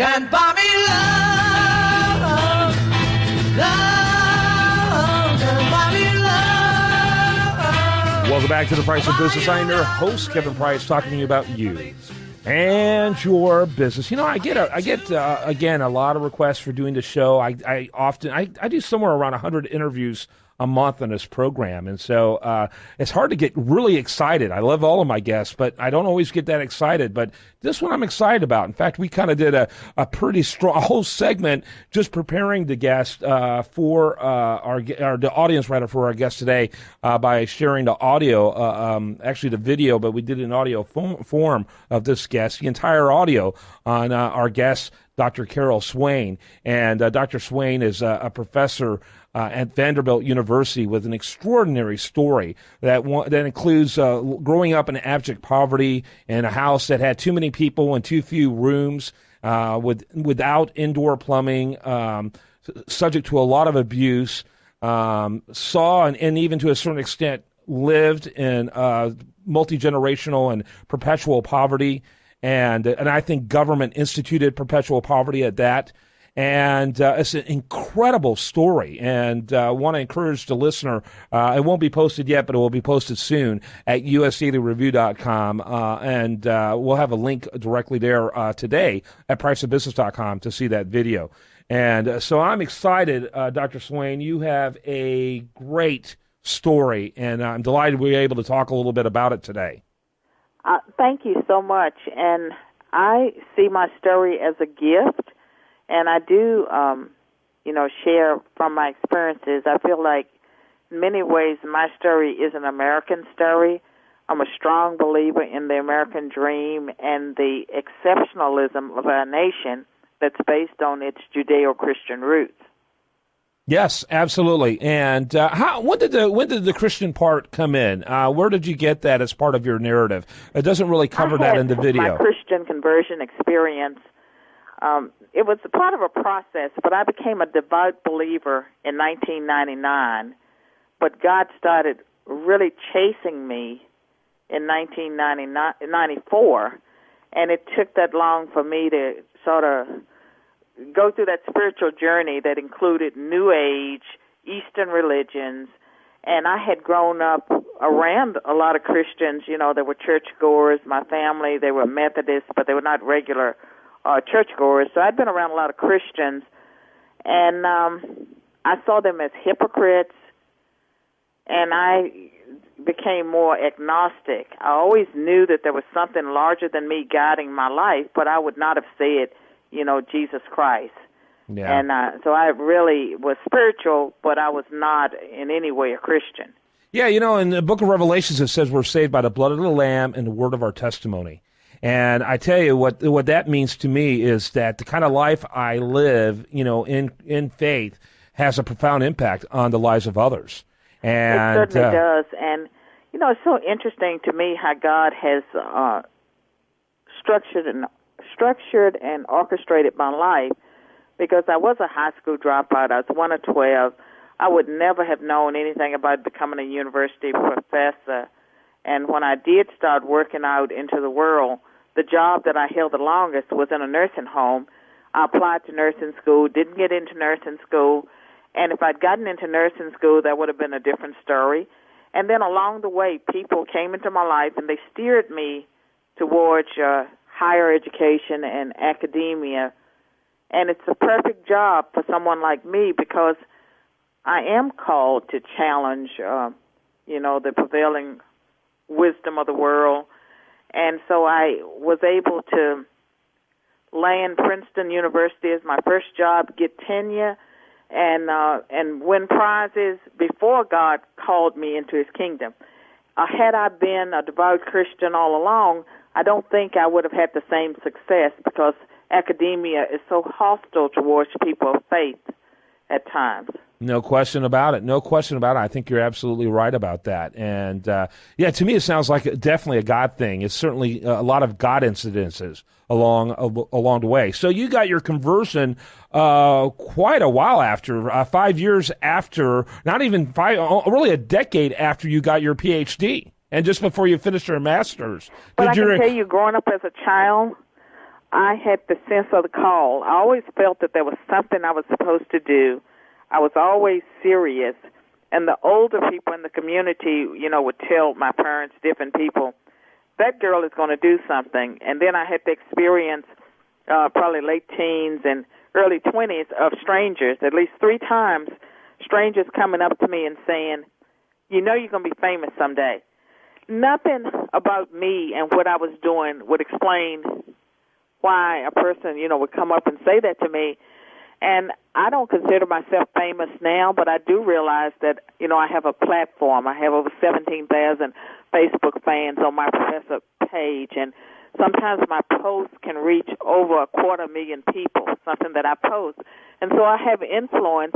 Can buy me love, love, can buy me love. Welcome back to The Price of Business. I'm your host, Kevin Price, talking to you about you and your business. You know, I get again, a lot of requests for doing the show. I often do somewhere around 100 interviews a month on this program. And so it's hard to get really excited. I love all of my guests, but I don't always get that excited. But this one I'm excited about. In fact, we kind of did a pretty strong whole segment just preparing the guest for the audience rather for our guest today by sharing the audio, actually the video, but we did an audio form of this guest, the entire audio on our guest, Dr. Carol Swain. And Dr. Swain is a professor at Vanderbilt University with an extraordinary story that includes growing up in abject poverty in a house that had too many people and too few rooms, without indoor plumbing, subject to a lot of abuse, saw and even to a certain extent lived in multi-generational and perpetual poverty. And I think government instituted perpetual poverty at that. And it's an incredible story, and I want to encourage the listener. It won't be posted yet, but it will be posted soon at usdailyreview.com, and we'll have a link directly there today at priceofbusiness.com to see that video. And so I'm excited, Dr. Swain. You have a great story, and I'm delighted we were able to talk a little bit about it today. Thank you so much, and I see my story as a gift. And I do, share from my experiences. I feel like in many ways my story is an American story. I'm a strong believer in the American dream and the exceptionalism of our nation that's based on its Judeo-Christian roots. Yes, absolutely. And when did the Christian part come in? Where did you get that as part of your narrative? It doesn't really cover that in the video. My Christian conversion experience. It was a part of a process, but I became a devout believer in 1999. But God started really chasing me in 1994, and it took that long for me to sort of go through that spiritual journey that included New Age, Eastern religions, and I had grown up around a lot of Christians. You know, they were churchgoers. My family, they were Methodists, but they were not regular churchgoers. So I'd been around a lot of Christians, and I saw them as hypocrites, and I became more agnostic. I always knew that there was something larger than me guiding my life, but I would not have said, Jesus Christ. Yeah. And so I really was spiritual, but I was not in any way a Christian. Yeah, in the book of Revelations it says we're saved by the blood of the Lamb and the word of our testimony. And I tell you what that means to me is that the kind of life I live, in faith, has a profound impact on the lives of others. And it certainly does. And it's so interesting to me how God has structured and orchestrated my life. Because I was a high school dropout, I was one of 12. I would never have known anything about becoming a university professor. And when I did start working out into the world, the job that I held the longest was in a nursing home. I applied to nursing school, didn't get into nursing school, and if I'd gotten into nursing school, that would have been a different story. And then along the way, people came into my life, and they steered me towards higher education and academia. And it's a perfect job for someone like me because I am called to challenge, the prevailing wisdom of the world. And so I was able to land Princeton University as my first job, get tenure, and win prizes before God called me into His kingdom. Had I been a devout Christian all along, I don't think I would have had the same success because academia is so hostile towards people of faith at times. No question about it. I think you're absolutely right about that. And, to me it sounds like definitely a God thing. It's certainly a lot of God incidences along the way. So you got your conversion quite a while after, 5 years after, not even five, really a decade after you got your PhD, and just before you finished your master's. But I can tell you, growing up as a child, I had the sense of the call. I always felt that there was something I was supposed to do. I was always serious. And the older people in the community, would tell my parents, different people, that girl is going to do something. And then I had the experience, probably late teens and early 20s, of strangers, at least 3 times, strangers coming up to me and saying, you're going to be famous someday. Nothing about me and what I was doing would explain why a person, would come up and say that to me. And I don't consider myself famous now, but I do realize that, I have a platform. I have over 17,000 Facebook fans on my professor page, and sometimes my posts can reach over 250,000 people, something that I post. And so I have influence,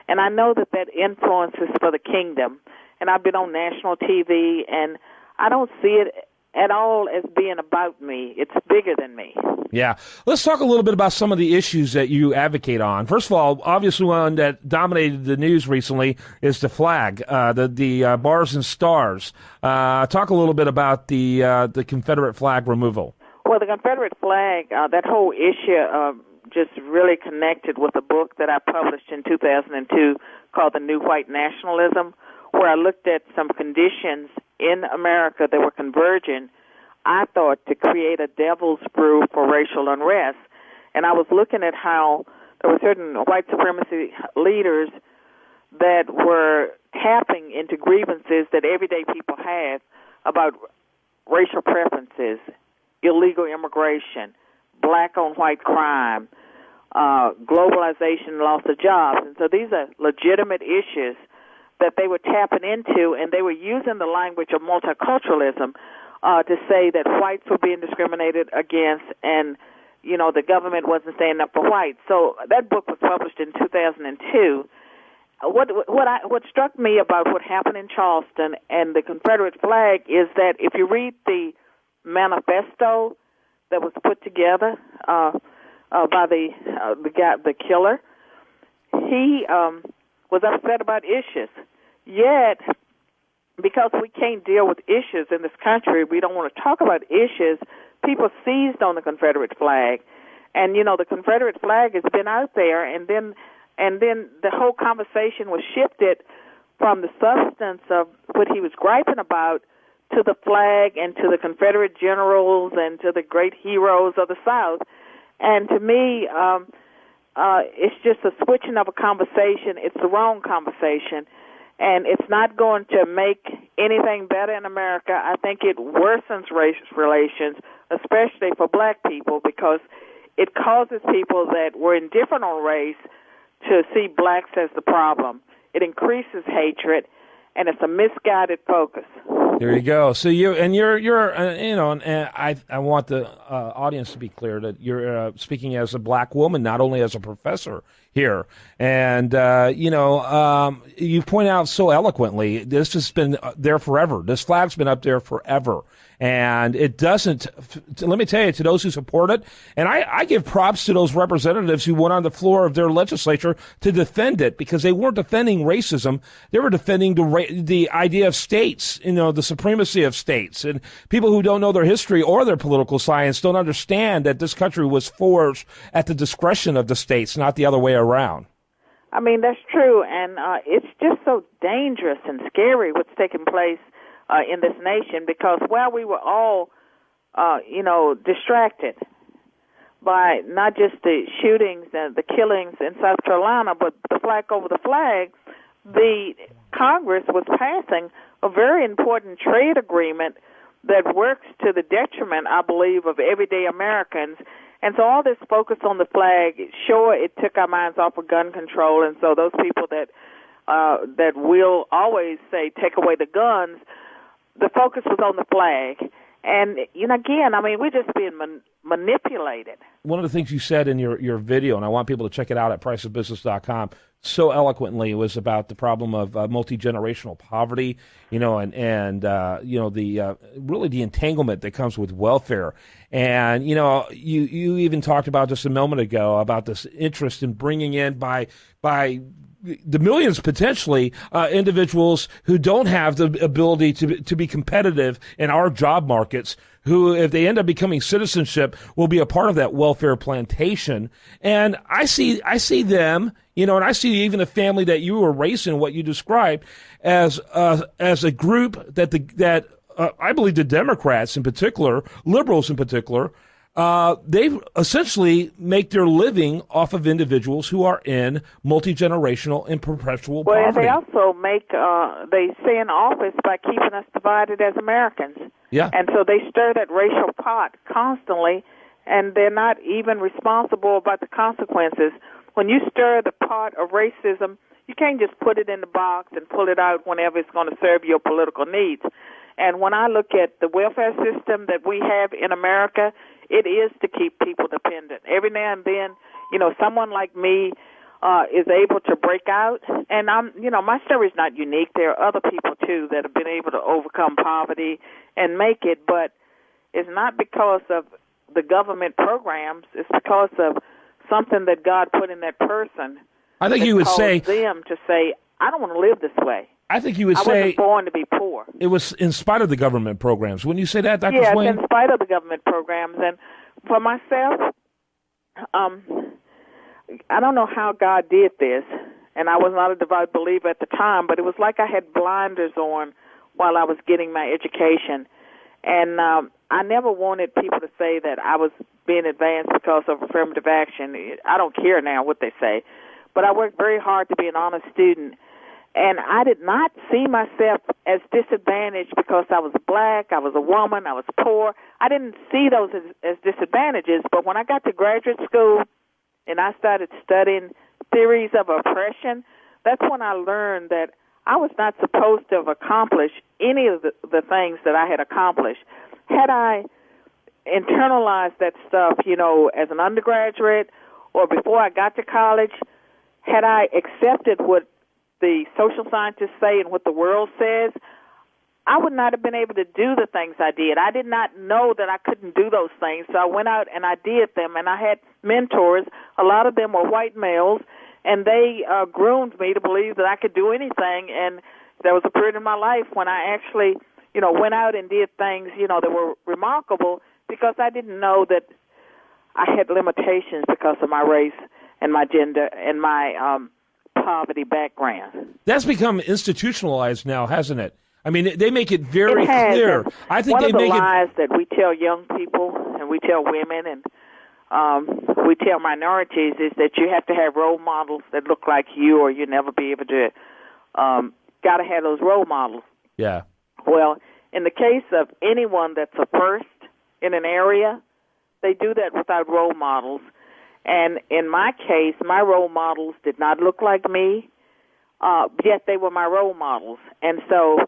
and I know that influence is for the kingdom. And I've been on national TV, and I don't see it at all as being about me. It's bigger than me. Yeah. Let's talk a little bit about some of the issues that you advocate on. First of all, obviously one that dominated the news recently is the flag, the bars and stars. Talk a little bit about the Confederate flag removal. Well, the Confederate flag, that whole issue just really connected with a book that I published in 2002 called The New White Nationalism, where I looked at some conditions in America that were converging, I thought, to create a devil's brew for racial unrest. And I was looking at how there were certain white supremacy leaders that were tapping into grievances that everyday people have about racial preferences, illegal immigration, black-on-white crime, globalization, loss of jobs. And so these are legitimate issues that they were tapping into, and they were using the language of multiculturalism to say that whites were being discriminated against, and the government wasn't standing up for whites. So that book was published in 2002. What struck me about what happened in Charleston and the Confederate flag is that if you read the manifesto that was put together by the killer, he was upset about issues. Yet, because we can't deal with issues in this country, we don't want to talk about issues, people seized on the Confederate flag. And, the Confederate flag has been out there, and then the whole conversation was shifted from the substance of what he was griping about to the flag and to the Confederate generals and to the great heroes of the South. And to me, it's just a switching of a conversation. It's the wrong conversation, and it's not going to make anything better in America. I think it worsens race relations, especially for black people, because it causes people that were indifferent on race to see blacks as the problem. It increases hatred, and it's a misguided focus. There you go. So and I want the audience to be clear that you're speaking as a black woman, not only as a professor here. And you point out so eloquently, this has been there forever. This flag's been up there forever. And it doesn't, let me tell you, to those who support it, and I give props to those representatives who went on the floor of their legislature to defend it, because they weren't defending racism. They were defending the idea of states, the supremacy of states. And people who don't know their history or their political science don't understand that this country was forged at the discretion of the states, not the other way around. I mean, that's true. And it's just so dangerous and scary what's taking place in this nation, because while we were all, distracted by not just the shootings and the killings in South Carolina, but the flag over the flag, the Congress was passing a very important trade agreement that works to the detriment, I believe, of everyday Americans. And so all this focus on the flag, sure, it took our minds off of gun control, and so those people that will always say, take away the guns, the focus was on the flag. And, again, I mean, we're just being manipulated. One of the things you said in your video, and I want people to check it out at priceofbusiness.com, so eloquently, was about the problem of multi-generational poverty, and really the entanglement that comes with welfare. And, you even talked about just a moment ago about this interest in bringing in by the millions, potentially, individuals who don't have the ability to be competitive in our job markets, who, if they end up becoming citizenship, will be a part of that welfare plantation. And I see them, and I see even the family that you were raised in, what you described, as a group that I believe the Democrats in particular, liberals in particular, they essentially make their living off of individuals who are in multi-generational and perpetual poverty. Well, they also they stay in office by keeping us divided as Americans. Yeah. And so they stir that racial pot constantly, and they're not even responsible about the consequences. When you stir the pot of racism, you can't just put it in the box and pull it out whenever it's going to serve your political needs. And when I look at the welfare system that we have in America, it is to keep people dependent. Every now and then, someone like me is able to break out. And my story is not unique. There are other people, too, that have been able to overcome poverty and make it. But it's not because of the government programs. It's because of something that God put in that person. I think you would say them to say, I don't want to live this way. I think you would I say wasn't born to be poor. It was in spite of the government programs. Wouldn't you say that, Dr. Swain? Yes, in spite of the government programs. And for myself, I don't know how God did this, and I was not a devout believer at the time, but it was like I had blinders on while I was getting my education. And I never wanted people to say that I was being advanced because of affirmative action. I don't care now what they say. But I worked very hard to be an honest student. And I did not see myself as disadvantaged because I was black, I was a woman, I was poor. I didn't see those as disadvantages. But when I got to graduate school and I started studying theories of oppression, that's when I learned that I was not supposed to have accomplished any of the things that I had accomplished. Had I internalized that stuff, as an undergraduate or before I got to college, had I accepted what the social scientists say and what the world says, I would not have been able to do the things I did. I did not know that I couldn't do those things, so I went out and I did them, and I had mentors. A lot of them were white males, and they groomed me to believe that I could do anything, and there was a period in my life when I actually, went out and did things, that were remarkable because I didn't know that I had limitations because of my race and my gender and my poverty background. That's become institutionalized now, hasn't it? I mean, they make it very clear. I think one they of the make lies that we tell young people and we tell women and we tell minorities is that you have to have role models that look like you or you'll never be able to. Got to have those role models. Yeah. Well, in the case of anyone that's a first in an area, they do that without role models. And in my case, my role models did not look like me, yet they were my role models. And so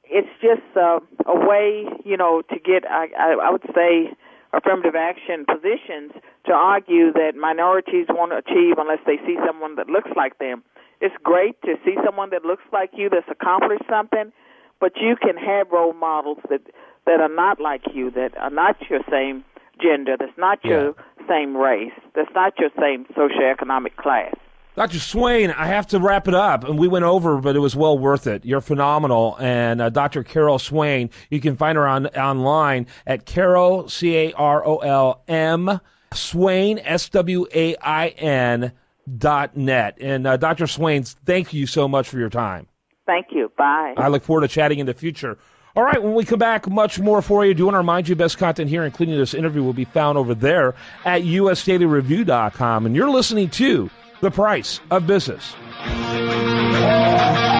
it's just a way, to get, I would say, affirmative action positions to argue that minorities won't achieve unless they see someone that looks like them. It's great to see someone that looks like you that's accomplished something, but you can have role models that are not like you, that are not your same gender, that's not your same race, that's not your same socioeconomic class. Dr. Swain, I have to wrap it up, and we went over, but it was well worth it. You're phenomenal, and Dr. Carol Swain, you can find her online at Carol, CAROLM, Swain, SWAIN.net. And Dr. Swain, thank you so much for your time. Thank you. Bye. I look forward to chatting in the future. All right, when we come back, much more for you. Do want to remind you, best content here, including this interview, will be found over there at usdailyreview.com. And you're listening to The Price of Business.